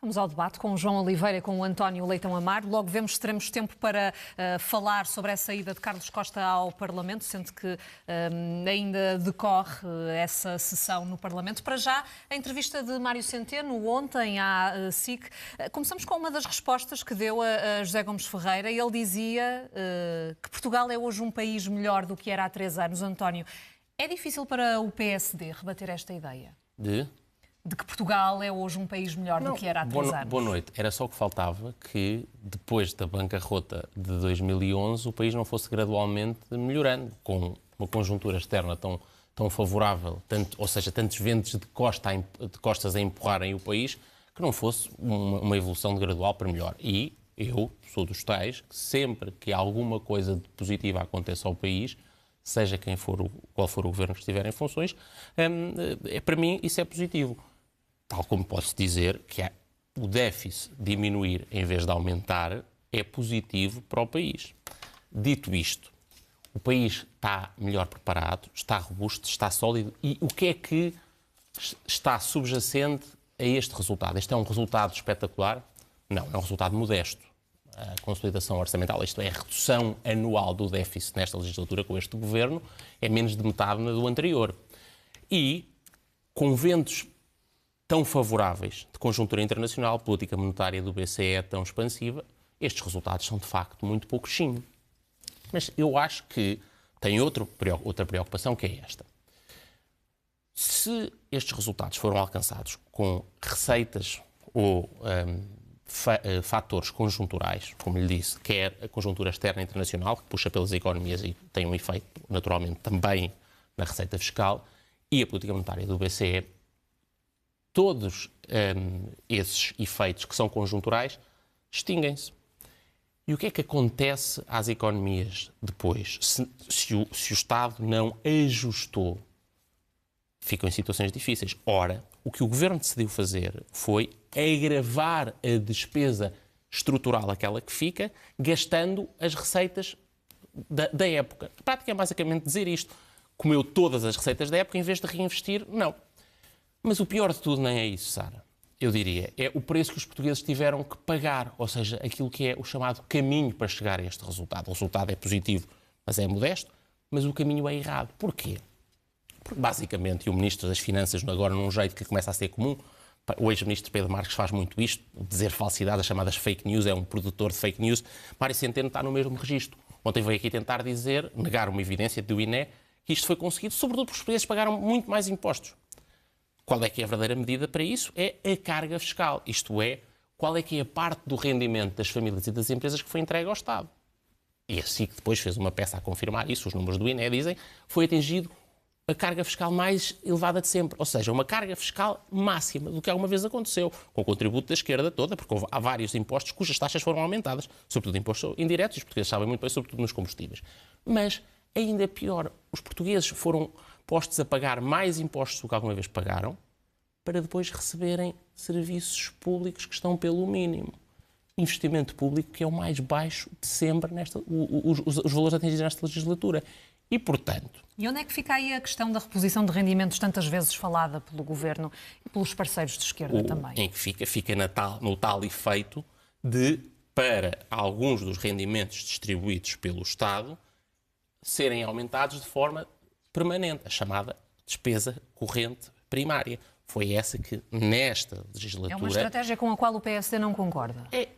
Vamos ao debate com o João Oliveira e com o António Leitão Amaro. Logo vemos se teremos tempo para falar sobre essa ida de Carlos Costa ao Parlamento, sendo que ainda decorre essa sessão no Parlamento. Para já, a entrevista de Mário Centeno ontem à SIC. Começamos com uma das respostas que deu a José Gomes Ferreira. Ele dizia que Portugal é hoje um país melhor do que era há 3 anos. António, é difícil para o PSD rebater esta ideia? De que Portugal é hoje um país melhor do que era há 3 anos. Boa noite. Era só o que faltava que, depois da bancarrota de 2011, o país não fosse gradualmente melhorando, com uma conjuntura externa tão favorável, ou seja, tantos ventos de costas a empurrarem o país, que não fosse uma evolução de gradual para melhor. E eu sou dos tais que sempre que alguma coisa de positiva aconteça ao país, seja qual for o governo que estiver em funções, para mim isso é positivo. Tal como posso dizer que o déficit diminuir em vez de aumentar é positivo para o país. Dito isto, o país está melhor preparado, está robusto, está sólido. E o que é que está subjacente a este resultado? Este é um resultado espetacular? Não, é um resultado modesto. A consolidação orçamental, isto é, a redução anual do déficit nesta legislatura com este governo, é menos de metade do anterior. E, com ventos tão favoráveis de conjuntura internacional, política monetária do BCE tão expansiva, estes resultados são de facto muito pouquinhos. Mas eu acho que tem outra preocupação, que é esta. Se estes resultados foram alcançados com receitas ou fatores conjunturais, como lhe disse, quer a conjuntura externa e internacional, que puxa pelas economias e tem um efeito, naturalmente, também na receita fiscal, e a política monetária do BCE, todos esses efeitos que são conjunturais extinguem-se. E o que é que acontece às economias depois? Se o Estado não ajustou, ficam em situações difíceis. Ora, o que o Governo decidiu fazer foi agravar a despesa estrutural, aquela que fica, gastando as receitas da época. A prática é basicamente dizer isto. Comeu todas as receitas da época em vez de reinvestir, não. Mas o pior de tudo nem é isso, Sara. Eu diria, é o preço que os portugueses tiveram que pagar, ou seja, aquilo que é o chamado caminho para chegar a este resultado. O resultado é positivo, mas é modesto, mas o caminho é errado. Porquê? Porque, basicamente, e o Ministro das Finanças, agora num jeito que começa a ser comum, o ex-ministro Pedro Marques faz muito isto, dizer falsidade, as chamadas fake news, é um produtor de fake news. Mário Centeno está no mesmo registro. Ontem veio aqui tentar dizer, negar uma evidência do INE, que isto foi conseguido, sobretudo porque os portugueses pagaram muito mais impostos. Qual é que é a verdadeira medida para isso? É a carga fiscal. Isto é, qual é que é a parte do rendimento das famílias e das empresas que foi entregue ao Estado. E a SIC depois fez uma peça a confirmar isso, os números do INE dizem, foi atingido a carga fiscal mais elevada de sempre. Ou seja, uma carga fiscal máxima do que alguma vez aconteceu, com o contributo da esquerda toda, porque há vários impostos cujas taxas foram aumentadas, sobretudo impostos indiretos, os portugueses sabem muito bem, sobretudo nos combustíveis. Mas, ainda pior, os portugueses foram postos a pagar mais impostos do que alguma vez pagaram, para depois receberem serviços públicos que estão pelo mínimo. Investimento público que é o mais baixo de sempre, os valores atingidos nesta legislatura. E, portanto... E onde é que fica aí a questão da reposição de rendimentos tantas vezes falada pelo Governo e pelos parceiros de esquerda também? Em que fica no tal efeito de, para alguns dos rendimentos distribuídos pelo Estado, serem aumentados de forma permanente, a chamada despesa corrente primária. Foi essa que, nesta legislatura... É uma estratégia com a qual o PSD não concorda? É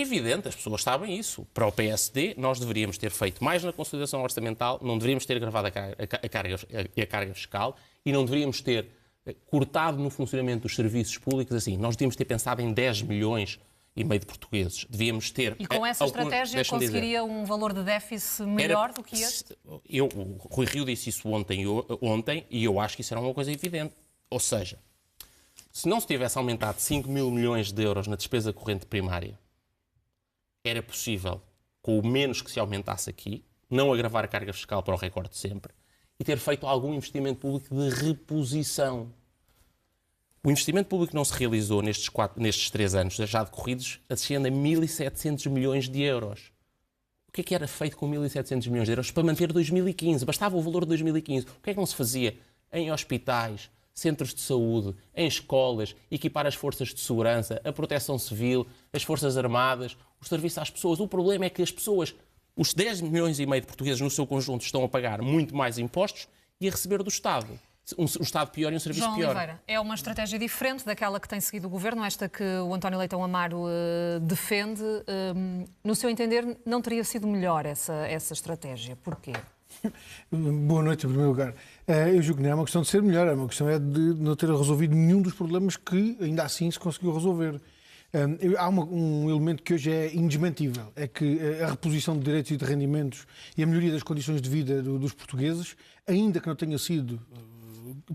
evidente, as pessoas sabem isso. Para o PSD, nós deveríamos ter feito mais na consolidação orçamental, não deveríamos ter gravado a carga fiscal e não deveríamos ter cortado no funcionamento dos serviços públicos assim. Nós devíamos ter pensado em 10 milhões e meio de portugueses. Devíamos ter... E com essa estratégia conseguiria um valor de déficit melhor do que este? O Rui Rio disse isso ontem e eu acho que isso era uma coisa evidente. Ou seja, se não se tivesse aumentado 5 mil milhões de euros na despesa corrente primária, era possível, com o menos que se aumentasse aqui, não agravar a carga fiscal para o recorde de sempre e ter feito algum investimento público de reposição. O investimento público não se realizou nestes 3 anos já decorridos, ascende a 1.700 milhões de euros. O que é que era feito com 1.700 milhões de euros para manter 2015? Bastava o valor de 2015. O que é que não se fazia em hospitais, centros de saúde, em escolas, equipar as forças de segurança, a proteção civil, as forças armadas, o serviço às pessoas. O problema é que as pessoas, os 10 milhões e meio de portugueses no seu conjunto, estão a pagar muito mais impostos e a receber do Estado. Um Estado pior e um serviço João pior. Oliveira, é uma estratégia diferente daquela que tem seguido o Governo, esta que o António Leitão Amaro defende. No seu entender, não teria sido melhor essa estratégia? Porquê? Boa noite, em primeiro lugar. Eu julgo que não é uma questão de ser melhor, é uma questão de não ter resolvido nenhum dos problemas que ainda assim se conseguiu resolver. Há um elemento que hoje é indesmentível, é que a reposição de direitos e de rendimentos e a melhoria das condições de vida dos portugueses, ainda que não tenha sido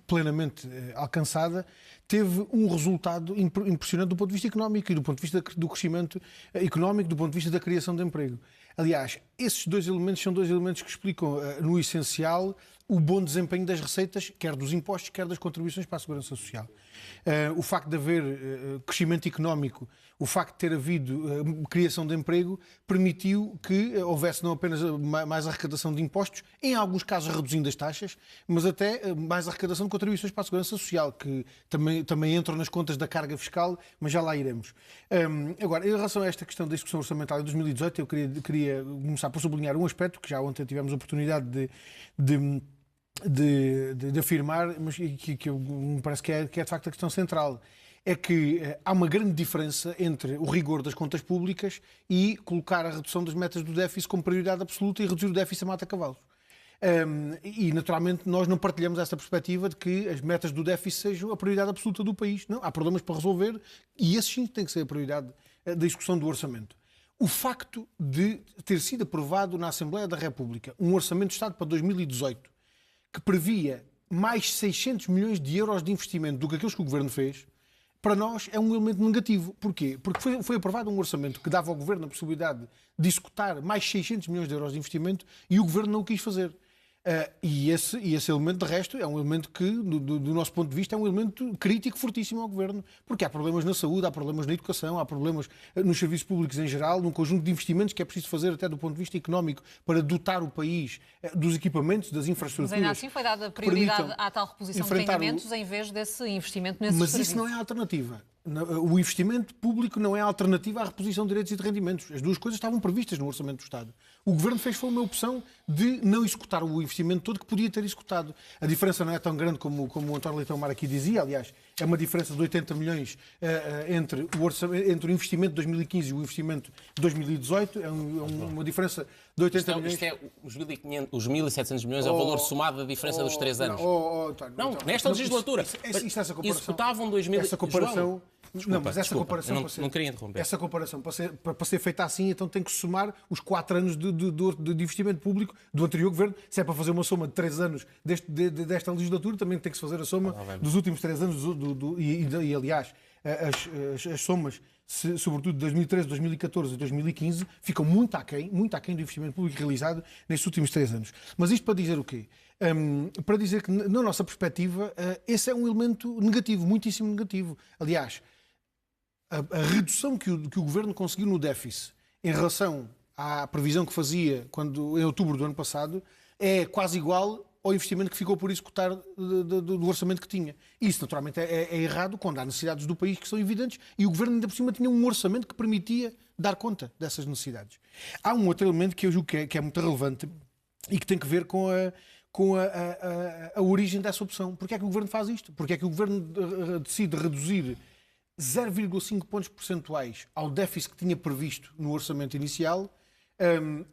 plenamente alcançada, teve um resultado impressionante do ponto de vista económico e do ponto de vista do crescimento económico, do ponto de vista da criação de emprego. Aliás, esses dois elementos são dois elementos que explicam, no essencial, o bom desempenho das receitas, quer dos impostos, quer das contribuições para a segurança social. O facto de haver crescimento económico, o facto de ter havido criação de emprego, permitiu que houvesse não apenas mais arrecadação de impostos, em alguns casos reduzindo as taxas, mas até mais arrecadação de contribuições para a segurança social, que também entram nas contas da carga fiscal, mas já lá iremos. Agora, em relação a esta questão da execução orçamental de 2018, eu queria começar por sublinhar um aspecto que já ontem tivemos a oportunidade de afirmar, mas que me parece que é de facto a questão central. É que há uma grande diferença entre o rigor das contas públicas e colocar a redução das metas do déficit como prioridade absoluta e reduzir o déficit a mata-cavalos. E, naturalmente, nós não partilhamos essa perspectiva de que as metas do déficit sejam a prioridade absoluta do país. Não, há problemas para resolver e esses sim têm que ser a prioridade da execução do orçamento. O facto de ter sido aprovado na Assembleia da República um orçamento de Estado para 2018 que previa mais 600 milhões de euros de investimento do que aqueles que o Governo fez, para nós é um elemento negativo. Porquê? Porque foi aprovado um orçamento que dava ao Governo a possibilidade de executar mais 600 milhões de euros de investimento e o Governo não o quis fazer. E esse elemento, de resto, é um elemento que, do nosso ponto de vista, é um elemento crítico fortíssimo ao Governo, porque há problemas na saúde, há problemas na educação, há problemas nos serviços públicos em geral, num conjunto de investimentos que é preciso fazer até do ponto de vista económico para dotar o país dos equipamentos, das infraestruturas. Mas ainda assim foi dada prioridade à tal reposição de rendimentos em vez desse investimento nesses serviços. Mas serviços. isso não é a alternativa. O investimento público não é a alternativa à reposição de direitos e de rendimentos. As duas coisas estavam previstas no Orçamento do Estado. O Governo fez uma opção de não executar o investimento todo que podia ter executado. A diferença não é tão grande como o António Leitão Amaro aqui dizia. Aliás, é uma diferença de 80 milhões entre o investimento de 2015 e o investimento de 2018. É uma diferença de 80 milhões. Isto é os 1.700 milhões é o valor somado da diferença dos 3 anos. Não, nesta legislatura. Executavam 2000. Essa comparação... Desculpa, não, mas essa comparação não queria interromper. Essa comparação, para ser feita assim, então tem que somar os 4 anos de investimento público do anterior governo. Se é para fazer uma soma de 3 anos desta legislatura, também tem que se fazer a soma dos últimos 3 anos. E aliás, as somas, sobretudo de 2013, 2014 e 2015, ficam muito aquém do investimento público realizado nestes últimos 3 anos. Mas isto para dizer o quê? Para dizer que, na nossa perspectiva, esse é um elemento negativo, muitíssimo negativo. Aliás, a redução que o Governo conseguiu no déficit em relação à previsão que fazia em outubro do ano passado é quase igual ao investimento que ficou por executar do orçamento que tinha. Isso, naturalmente, é errado quando há necessidades do país que são evidentes e o Governo, ainda por cima, tinha um orçamento que permitia dar conta dessas necessidades. Há um outro elemento que eu julgo que é muito relevante e que tem que ver com a origem dessa opção. Porquê é que o Governo faz isto? Porquê é que o Governo decide reduzir 0,5 pontos percentuais ao déficit que tinha previsto no orçamento inicial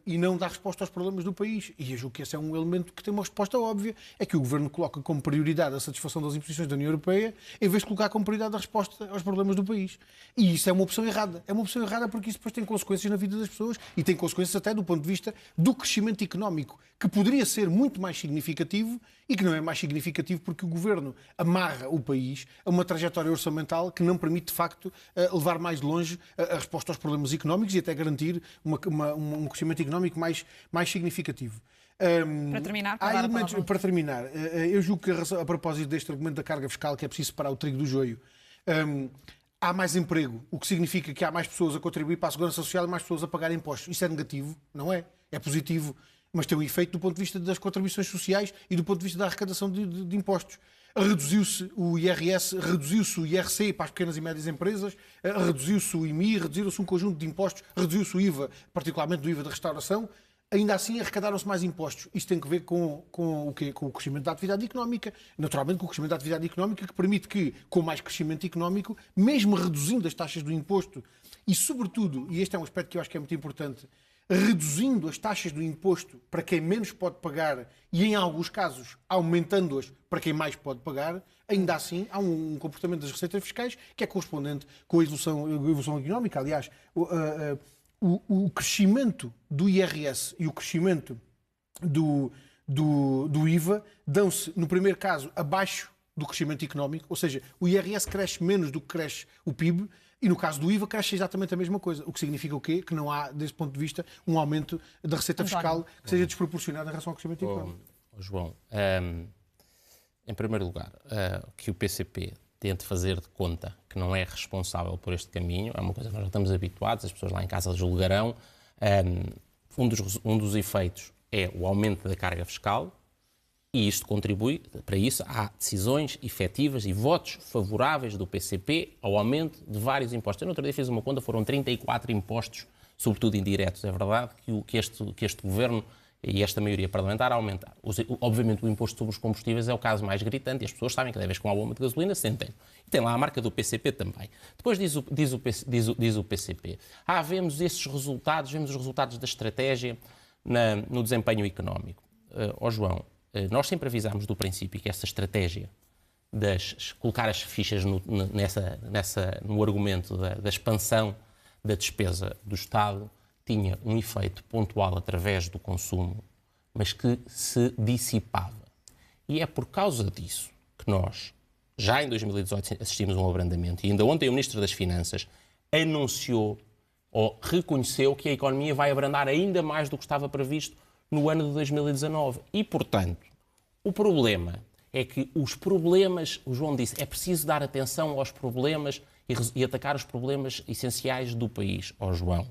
e não dá resposta aos problemas do país? E eu julgo que esse é um elemento que tem uma resposta óbvia, é que o Governo coloca como prioridade a satisfação das imposições da União Europeia em vez de colocar como prioridade a resposta aos problemas do país. E isso é uma opção errada. É uma opção errada porque isso depois tem consequências na vida das pessoas e tem consequências até do ponto de vista do crescimento económico, que poderia ser muito mais significativo e que não é mais significativo porque o Governo amarra o país a uma trajetória orçamental que não permite, de facto, levar mais longe a resposta aos problemas económicos e até garantir um crescimento económico mais significativo. Para terminar, eu julgo que a propósito deste argumento da carga fiscal, que é preciso separar o trigo do joio, há mais emprego, o que significa que há mais pessoas a contribuir para a segurança social e mais pessoas a pagar impostos. Isso é negativo? Não é? É positivo, mas tem um efeito do ponto de vista das contribuições sociais e do ponto de vista da arrecadação de impostos. reduziu-se o IRS, reduziu-se o IRC para as pequenas e médias empresas, reduziu-se o IMI, reduziu-se um conjunto de impostos, reduziu-se o IVA, particularmente o IVA da restauração. Ainda assim, arrecadaram-se mais impostos. Isto tem que ver com o quê? Com o crescimento da atividade económica. Naturalmente, com o crescimento da atividade económica, que permite que, com mais crescimento económico, mesmo reduzindo as taxas do imposto e, sobretudo, e este é um aspecto que eu acho que é muito importante, reduzindo as taxas do imposto para quem menos pode pagar e, em alguns casos, aumentando-as para quem mais pode pagar, ainda assim há um comportamento das receitas fiscais que é correspondente com a evolução económica. Aliás, o crescimento do IRS e o crescimento do IVA dão-se, no primeiro caso, abaixo do crescimento económico, ou seja, o IRS cresce menos do que cresce o PIB, e no caso do IVA cresce exatamente a mesma coisa. O que significa o quê? Que não há, desse ponto de vista, um aumento da receita fiscal que seja desproporcionado em relação ao crescimento económico. João, em primeiro lugar, que o PCP tente fazer de conta que não é responsável por este caminho, é uma coisa que nós já estamos habituados, as pessoas lá em casa julgarão. Um dos efeitos é o aumento da carga fiscal e isto contribui, para isso há decisões efetivas e votos favoráveis do PCP ao aumento de vários impostos. Eu no outro dia fiz uma conta, foram 34 impostos, sobretudo indiretos. É verdade que este governo e esta maioria parlamentar aumentar. Obviamente o imposto sobre os combustíveis é o caso mais gritante e as pessoas sabem que cada vez que há um aumento de gasolina sentem. E tem lá a marca do PCP também. Depois diz o PCP, vemos esses resultados, vemos os resultados da estratégia no desempenho económico. João, nós sempre avisámos do princípio que essa estratégia de colocar as fichas no argumento da expansão da despesa do Estado tinha um efeito pontual através do consumo, mas que se dissipava. E é por causa disso que nós, já em 2018, assistimos a um abrandamento. E ainda ontem o Ministro das Finanças anunciou ou reconheceu que a economia vai abrandar ainda mais do que estava previsto no ano de 2019. E, portanto, o problema é que os problemas, o João disse, é preciso dar atenção aos problemas e atacar os problemas essenciais do país. João,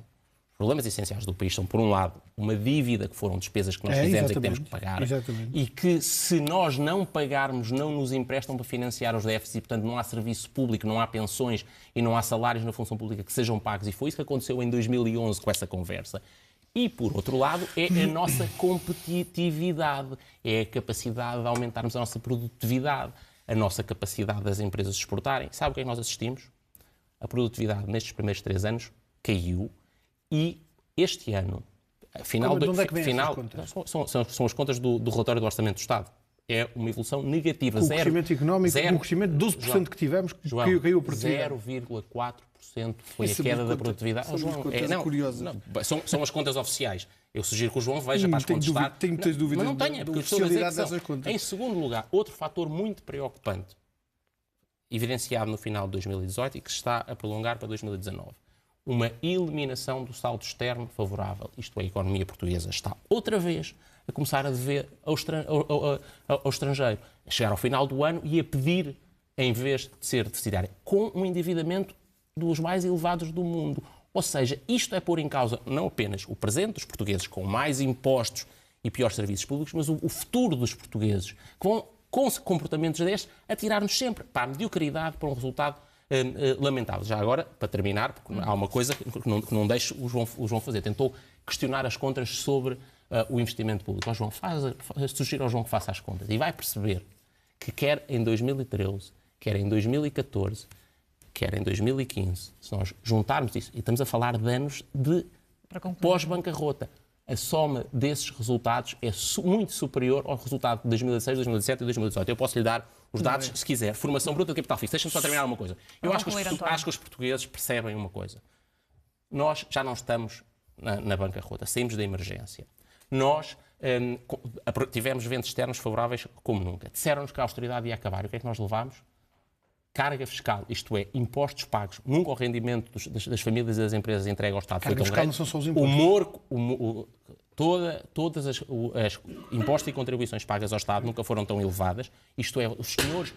os problemas essenciais do país são, por um lado, uma dívida que foram despesas que nós fizemos e que temos que pagar. Exatamente. E que, se nós não pagarmos, não nos emprestam para financiar os déficits e, portanto, não há serviço público, não há pensões e não há salários na função pública que sejam pagos. E foi isso que aconteceu em 2011 com essa conversa. E, por outro lado, é a nossa competitividade, é a capacidade de aumentarmos a nossa produtividade, a nossa capacidade das empresas de exportarem. Sabe o que é que nós assistimos? A produtividade nestes primeiros 3 anos caiu e este ano, são as contas do relatório do Orçamento do Estado. É uma evolução negativa. Com o crescimento económico, com o crescimento de 12% João, que tivemos, caiu a produtividade. 0,4% foi a queda da produtividade. São as contas oficiais. Eu sugiro que o João veja para as contas do Estado. Tenho muitas dúvidas. Mas não tenha, porque estou a dizer que são. Em segundo lugar, outro fator muito preocupante, evidenciado no final de 2018 e que se está a prolongar para 2019. Uma eliminação do saldo externo favorável. Isto é, a economia portuguesa está outra vez a começar a dever ao estrangeiro, a chegar ao final do ano e a pedir, em vez de ser deficitária, com um endividamento dos mais elevados do mundo. Ou seja, isto é pôr em causa não apenas o presente dos portugueses com mais impostos e piores serviços públicos, mas o futuro dos portuguses, que vão, com comportamentos destes, atirar-nos sempre para a mediocridade, para um resultado lamentável. Já agora, para terminar, porque há uma coisa que não deixo o João fazer. Tentou questionar as contas sobre o investimento público. João, sugiro ao João que faça as contas e vai perceber que quer em 2013, quer em 2014, quer em 2015, se nós juntarmos isso, e estamos a falar de anos de pós-bancarrota, a soma desses resultados é muito superior ao resultado de 2016, 2017 e 2018. Eu posso lhe dar os dados, se quiser. Formação bruta de capital fixo. Deixa-me só terminar uma coisa. Eu acho que os portugueses percebem uma coisa. Nós já não estamos na bancarrota, saímos da emergência. Nós tivemos ventos externos favoráveis como nunca. Disseram-nos que a austeridade ia acabar. E o que é que nós levámos? Carga fiscal, isto é, impostos pagos, nunca o rendimento das famílias e das empresas entregue ao Estado foi tão grande. Não são só os impostos. Todas as impostos e contribuições pagas ao Estado nunca foram tão elevadas. Isto é, os senhores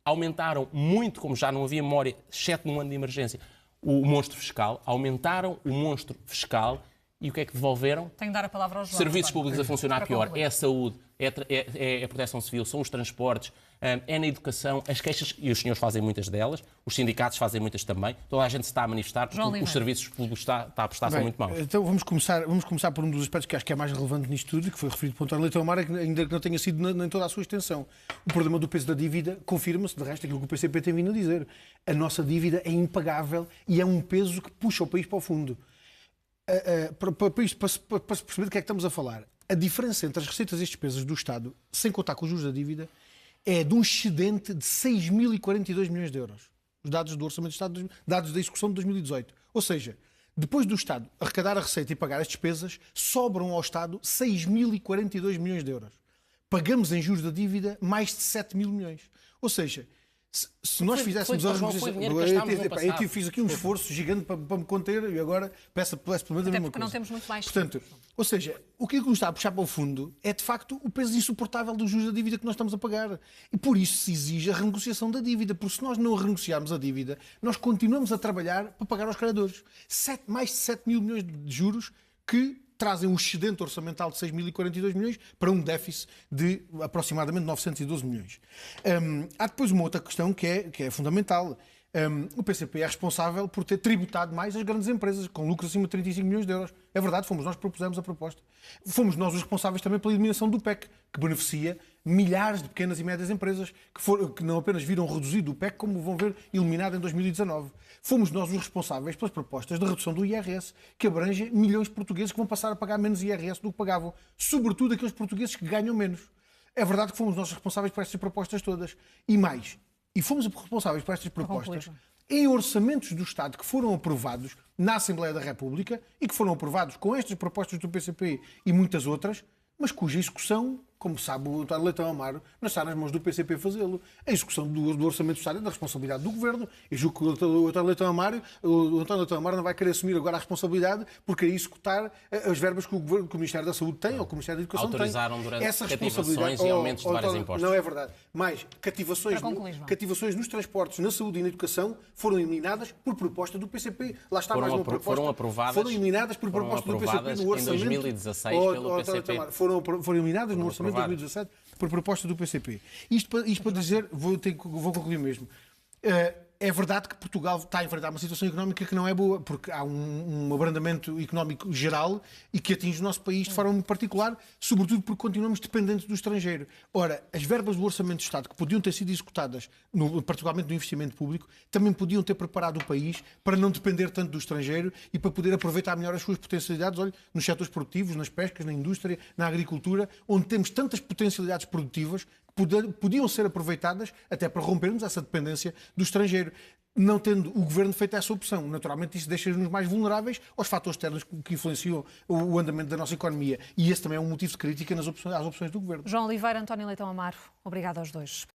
aumentaram muito, como já não havia memória, exceto num ano de emergência, o monstro fiscal, aumentaram o monstro fiscal e o que é que devolveram? Tenho de dar a palavra ao João. Serviços públicos a funcionar pior, é a saúde é a proteção civil, são os transportes, é na educação, as queixas, e os senhores fazem muitas delas, os sindicatos fazem muitas também, toda a gente se está a manifestar porque os serviços públicos está a prestar são muito maus. Então vamos começar por um dos aspectos que acho que é mais relevante nisto tudo, que foi referido por António Leitão Amar, ainda que não tenha sido em toda a sua extensão. O problema do peso da dívida confirma-se, de resto, aquilo que o PCP tem vindo a dizer. A nossa dívida é impagável e é um peso que puxa o país para o fundo. Para se perceber do que é que estamos a falar, a diferença entre as receitas e as despesas do Estado, sem contar com os juros da dívida, é de um excedente de 6.042 milhões de euros. Os dados do Orçamento do Estado, dados da execução de 2018. Ou seja, depois do Estado arrecadar a receita e pagar as despesas, sobram ao Estado 6.042 milhões de euros. Pagamos em juros da dívida mais de 7 mil milhões. Ou seja, se nós fizéssemos a renegociação... Eu fiz aqui um esforço gigante para me conter e agora peço pelo menos a mesma coisa. Porque não temos muito mais. Portanto, ou seja, o que nos está a puxar para o fundo é, de facto, o peso insuportável dos juros da dívida que nós estamos a pagar. E por isso se exige a renegociação da dívida. Porque se nós não renegociarmos a dívida, nós continuamos a trabalhar para pagar aos credores. Mais de 7 mil milhões de juros que trazem um excedente orçamental de 6.042 milhões para um déficit de aproximadamente 912 milhões. Há depois uma outra questão que é fundamental. O PCP é responsável por ter tributado mais as grandes empresas, com lucros acima de 35 milhões de euros. É verdade, fomos nós que propusemos a proposta. Fomos nós os responsáveis também pela eliminação do PEC, que beneficia milhares de pequenas e médias empresas que não apenas viram reduzido o PEC, como vão ver eliminado em 2019. Fomos nós os responsáveis pelas propostas de redução do IRS, que abrange milhões de portugueses que vão passar a pagar menos IRS do que pagavam, sobretudo aqueles portugueses que ganham menos. É verdade que fomos nós responsáveis por estas propostas todas. E mais, e fomos responsáveis por estas propostas em orçamentos do Estado que foram aprovados na Assembleia da República e que foram aprovados com estas propostas do PCP e muitas outras, mas cuja execução, como sabe o António Leitão Amaro, não está nas mãos do PCP fazê-lo. A execução do Orçamento do Estado é da responsabilidade do Governo. E julgo que o António Leitão Amaro não vai querer assumir agora a responsabilidade porque querer executar as verbas que o Ministério da Saúde tem ou que o Ministério da Educação autorizaram tem. durante Essa cativações e aumentos de vários impostos. Não é verdade. Mais, cativações nos transportes, na saúde e na educação foram eliminadas por proposta do PCP. Lá está mais uma proposta. Foram eliminadas por proposta do PCP no orçamento. Em 2016 pelo PCP. Foram eliminadas no orçamento de 2017 por proposta do PCP. Isto para dizer, vou concluir mesmo. É verdade que Portugal está a enfrentar uma situação económica que não é boa, porque há um abrandamento económico geral e que atinge o nosso país de forma muito particular, sobretudo porque continuamos dependentes do estrangeiro. Ora, as verbas do Orçamento do Estado que podiam ter sido executadas, particularmente no investimento público, também podiam ter preparado o país para não depender tanto do estrangeiro e para poder aproveitar melhor as suas potencialidades, olha, nos setores produtivos, nas pescas, na indústria, na agricultura, onde temos tantas potencialidades produtivas podiam ser aproveitadas até para rompermos essa dependência do estrangeiro. Não tendo o Governo feito essa opção. Naturalmente, isso deixa-nos mais vulneráveis aos fatores externos que influenciam o andamento da nossa economia. E esse também é um motivo de crítica às opções do Governo. João Oliveira, António Leitão Amaro, obrigado aos dois.